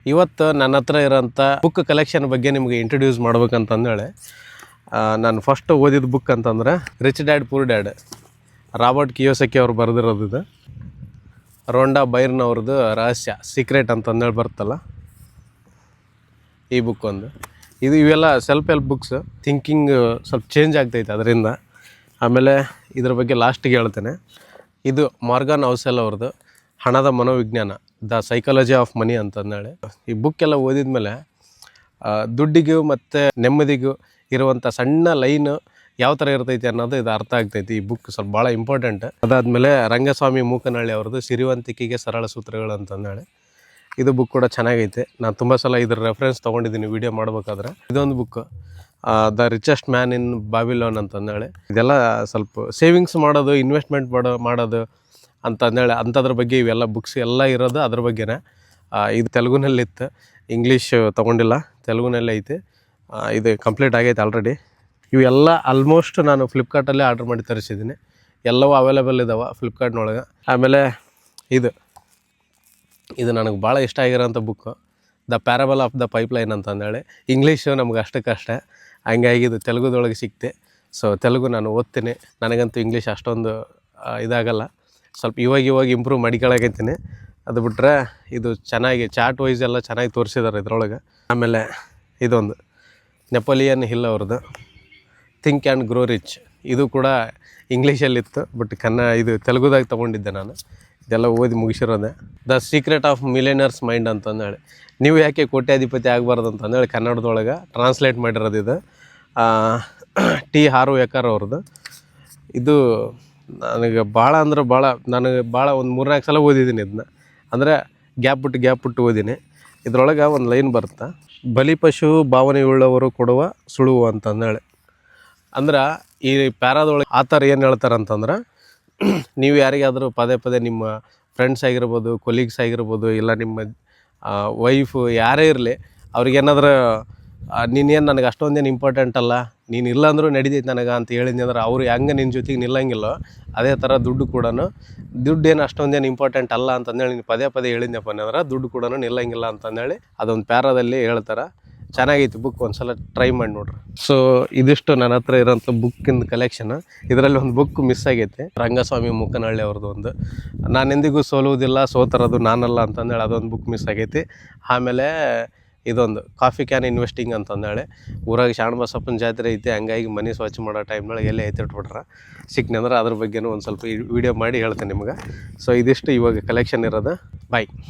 ಇವತ್ತು ನನ್ನ ಹತ್ರ ಇರೋಂಥ ಬುಕ್ ಕಲೆಕ್ಷನ್ ಬಗ್ಗೆ ನಿಮಗೆ ಇಂಟ್ರೊಡ್ಯೂಸ್ ಮಾಡ್ಬೇಕಂತಂದೇಳಿ ನಾನು ಫಸ್ಟ್ ಓದಿದ ಬುಕ್ ಅಂತಂದ್ರೆ rich dad poor dad, Robert Kiyosaki ಅವ್ರು ಬರೆದಿರೋದು ಇದು. ರೋಂಡಾ ಬೈರ್ನ್ ಅವ್ರದ್ದು ರಹಸ್ಯ ಸೀಕ್ರೆಟ್ ಅಂತಂದೇಳಿ ಬರ್ತಲ್ಲ, ಈ ಬುಕ್ ಒಂದು. ಇವೆಲ್ಲ ಸೆಲ್ಫ್ ಹೆಲ್ಪ್ ಬುಕ್ಸ್. ಥಿಂಕಿಂಗ್ ಸ್ವಲ್ಪ ಚೇಂಜ್ ಆಗ್ತೈತೆ ಅದರಿಂದ. ಆಮೇಲೆ ಇದ್ರ ಬಗ್ಗೆ ಲಾಸ್ಟಿಗೆ ಹೇಳ್ತೇನೆ. ಇದು ಮಾರ್ಗನ್ ಹೌಸೆಲ್ ಅವ್ರದ್ದು ಹಣದ ಮನೋವಿಜ್ಞಾನ, ದ ಸೈಕಾಲಜಿ ಆಫ್ ಮನಿ ಅಂತಂದೇಳಿ. ಈ ಬುಕ್ ಎಲ್ಲ ಓದಿದ ಮೇಲೆ ದುಡ್ಡಿಗೂ ಮತ್ತು ನೆಮ್ಮದಿಗೂ ಇರುವಂಥ ಸಣ್ಣ ಲೈನು ಯಾವ ಥರ ಇರ್ತೈತಿ ಅನ್ನೋದು ಇದು ಅರ್ಥ ಆಗ್ತೈತಿ. ಈ ಬುಕ್ ಸ್ವಲ್ಪ ಭಾಳ ಇಂಪಾರ್ಟೆಂಟ್. ಅದಾದಮೇಲೆ ರಂಗಸ್ವಾಮಿ ಮೂಕನಹಳ್ಳಿ ಅವ್ರದ್ದು ಸಿರಿವಂತಿಕೆಗೆ ಸರಳ ಸೂತ್ರಗಳು ಅಂತಂದೇಳಿ. ಇದು ಬುಕ್ ಕೂಡ ಚೆನ್ನಾಗೈತೆ. ನಾನು ತುಂಬ ಸಲ ಇದ್ರ ರೆಫರೆನ್ಸ್ ತೊಗೊಂಡಿದ್ದೀನಿ ವೀಡಿಯೋ ಮಾಡ್ಬೇಕಾದ್ರೆ. ಇದೊಂದು book the richest man in Babylon ಅಂತಂದೇಳಿ. ಇದೆಲ್ಲ ಸ್ವಲ್ಪ ಸೇವಿಂಗ್ಸ್ ಮಾಡೋದು, ಇನ್ವೆಸ್ಟ್ಮೆಂಟ್ ಮಾಡೋದು ಅಂತಂದೇಳಿ ಅಂಥದ್ರ ಬಗ್ಗೆ ಇವೆಲ್ಲ ಬುಕ್ಸ್ ಎಲ್ಲ ಇರೋದು ಅದ್ರ ಬಗ್ಗೆನೇ. ಇದು ತೆಲುಗುನಲ್ಲಿತ್ತು, ಇಂಗ್ಲೀಷ್ ತೊಗೊಂಡಿಲ್ಲ, ತೆಲುಗುನಲ್ಲೇ ಐತೆ. ಇದು ಕಂಪ್ಲೀಟ್ ಆಗೈತೆ ಆಲ್ರೆಡಿ. ಇವೆಲ್ಲ ಆಲ್ಮೋಸ್ಟ್ ನಾನು ಫ್ಲಿಪ್ಕಾರ್ಟಲ್ಲೇ ಆರ್ಡ್ರ್ ಮಾಡಿ ತರಿಸಿದ್ದೀನಿ. ಎಲ್ಲವೂ ಅವೈಲೇಬಲ್ ಇದ್ದಾವೆ ಫ್ಲಿಪ್ಕಾರ್ಟ್ನೊಳಗೆ. ಆಮೇಲೆ ಇದು ನನಗೆ ಭಾಳ ಇಷ್ಟ ಆಗಿರೋಂಥ book, the parable of the pipeline ಅಂತಂದೇಳಿ. ಇಂಗ್ಲೀಷು ನಮ್ಗೆ ಅಷ್ಟಕ್ಕಷ್ಟೇ, ಹಂಗಾಗಿ ಇದು ತೆಲುಗುದೊಳಗೆ ಸಿಕ್ತೆ. ಸೊ ತೆಲುಗು ನಾನು ಓದ್ತೀನಿ. ನನಗಂತೂ ಇಂಗ್ಲೀಷ್ ಅಷ್ಟೊಂದು ಇದಾಗಲ್ಲ, ಸ್ವಲ್ಪ ಇವಾಗ ಇಂಪ್ರೂವ್ ಮಾಡಿಕೊಳಕೈತೀನಿ. ಅದು ಬಿಟ್ಟರೆ ಇದು ಚೆನ್ನಾಗಿ ಚಾರ್ಟ್ ವೈಸ್ ಎಲ್ಲ ಚೆನ್ನಾಗಿ ತೋರಿಸಿದ್ದಾರೆ ಇದ್ರೊಳಗೆ. ಆಮೇಲೆ ಇದೊಂದು ನೆಪೋಲಿಯನ್ ಹಿಲ್ ಅವ್ರದ್ದು ಥಿಂಕ್ ಆ್ಯಂಡ್ ಗ್ರೋ ರಿಚ್. ಇದು ಕೂಡ ಇಂಗ್ಲೀಷಲ್ಲಿತ್ತು, ಬಟ್ ಇದು ತೆಲುಗುದಾಗ ತೊಗೊಂಡಿದ್ದೆ ನಾನು. ಇದೆಲ್ಲ ಓದಿ ಮುಗಿಸಿರೋದೆ. The secret of millionaires mind ಅಂತಂದೇಳಿ. ನೀವು ಯಾಕೆ ಕೋಟ್ಯಾಧಿಪತಿ ಆಗಬಾರ್ದು ಅಂತಂದೇಳಿ ಕನ್ನಡದೊಳಗೆ ಟ್ರಾನ್ಸ್ಲೇಟ್ ಮಾಡಿರೋದು ಇದು. ಟಿ ಹಾರು ಎಕರ್ ಅವ್ರದ್ದು. ಇದು ನನಗೆ ಭಾಳ ಅಂದ್ರೆ ಭಾಳ ಒಂದು 3-4 ಸಲ ಓದಿದ್ದೀನಿ ಇದನ್ನ. ಅಂದರೆ ಗ್ಯಾಪ್ ಬಿಟ್ಟು ಓದಿನಿ. ಇದ್ರೊಳಗೆ ಒಂದು ಲೈನ್ ಬರುತ್ತೆ, ಬಲಿಪಶು ಭಾವನೆಯುಳ್ಳವರು ಕೊಡುವ ಸುಳುವು ಅಂತಂದೇಳಿ. ಅಂದ್ರೆ ಈ ಪ್ಯಾರಾದೊಳಗೆ ಆ ಥರ ಏನು ಹೇಳ್ತಾರಂತಂದ್ರೆ, ನೀವು ಯಾರಿಗಾದರೂ ಪದೇ ನಿಮ್ಮ ಫ್ರೆಂಡ್ಸ್ ಆಗಿರ್ಬೋದು, ಕೊಲೀಗ್ಸ್ ಆಗಿರ್ಬೋದು, ಇಲ್ಲ ನಿಮ್ಮ ವೈಫು ಯಾರೇ ಇರಲಿ, ಅವ್ರಿಗೇನಾದ್ರೂ ನೀನೇನು ನನಗೆ ಅಷ್ಟೊಂದೇನು ಇಂಪಾರ್ಟೆಂಟ್ ಅಲ್ಲ, ನೀನು ಇಲ್ಲ ಅಂದರೂ ನಡೀತೈತೆ ನನಗೆ ಅಂತ ಹೇಳಿದ್ನಿ ಅಂದ್ರೆ ಅವ್ರು ಹೆಂಗೆ ನಿನ್ನ ಜೊತೆಗೆ ನಿಲ್ಲಂಗಿಲ್ಲೋ ಅದೇ ಥರ ದುಡ್ಡು ಕೂಡ ದುಡ್ಡೇನು ಅಷ್ಟೊಂದೇನು ಇಂಪಾರ್ಟೆಂಟ್ ಅಲ್ಲ ಅಂತಂದೇಳಿ ನೀನು ಪದೇ ಹೇಳಿದ್ನಪ್ಪ ಅಂದ್ರೆ ದುಡ್ಡು ಕೂಡ ನಿಲ್ಲಂಗಿಲ್ಲ ಅಂತಂದೇಳಿ ಅದೊಂದು ಪ್ಯಾರಾದಲ್ಲಿ ಹೇಳ್ತಾರೆ. ಚೆನ್ನಾಗೈತಿ ಬುಕ್, ಒಂದು ಸಲ ಟ್ರೈ ಮಾಡಿ ನೋಡ್ರಿ. ಸೊ ಇದಿಷ್ಟು ನನ್ನ ಹತ್ರ ಇರೋಂಥ ಬುಕ್ಕಿಂದು ಕಲೆಕ್ಷನ್. ಇದರಲ್ಲಿ ಒಂದು ಬುಕ್ ಮಿಸ್ ಆಗೈತೆ, ರಂಗಸ್ವಾಮಿ ಮೂಕನಹಳ್ಳಿ ಅವ್ರದ್ದು ಒಂದು, ನಾನೆಂದಿಗೂ ಸೋಲುವುದಿಲ್ಲ, ಸೋತರದು ನಾನಲ್ಲ ಅಂತಂದೇಳಿ ಅದೊಂದು ಬುಕ್ ಮಿಸ್ ಆಗೈತಿ. ಆಮೇಲೆ ಇದೊಂದು ಕಾಫಿ ಕ್ಯಾನ್ ಇನ್ವೆಸ್ಟಿಂಗ್ ಅಂತಂದೇಳಿ. ಊರಾಗ ಶಾಣಬಸಪ್ಪನ ಜಾತ್ರೆ ಐತಿ, ಹಂಗಾಗಿ ಮನೆ ಸ್ವಚ್ಛ ಮಾಡೋ ಟೈಮ್ನೊಳಗೆ ಎಲ್ಲೇ ಎತ್ತಿಟ್ಬಿಟ್ರೆ ಸಿಕ್ನಿ ಅಂದ್ರೆ ಅದ್ರ ಬಗ್ಗೆನೂ ಒಂದು ಸ್ವಲ್ಪ ವೀಡಿಯೋ ಮಾಡಿ ಹೇಳ್ತೇನೆ ನಿಮ್ಗೆ. ಸೊ ಇದಿಷ್ಟು ಇವಾಗ ಕಲೆಕ್ಷನ್ ಇರೋದು. ಬಾಯ್.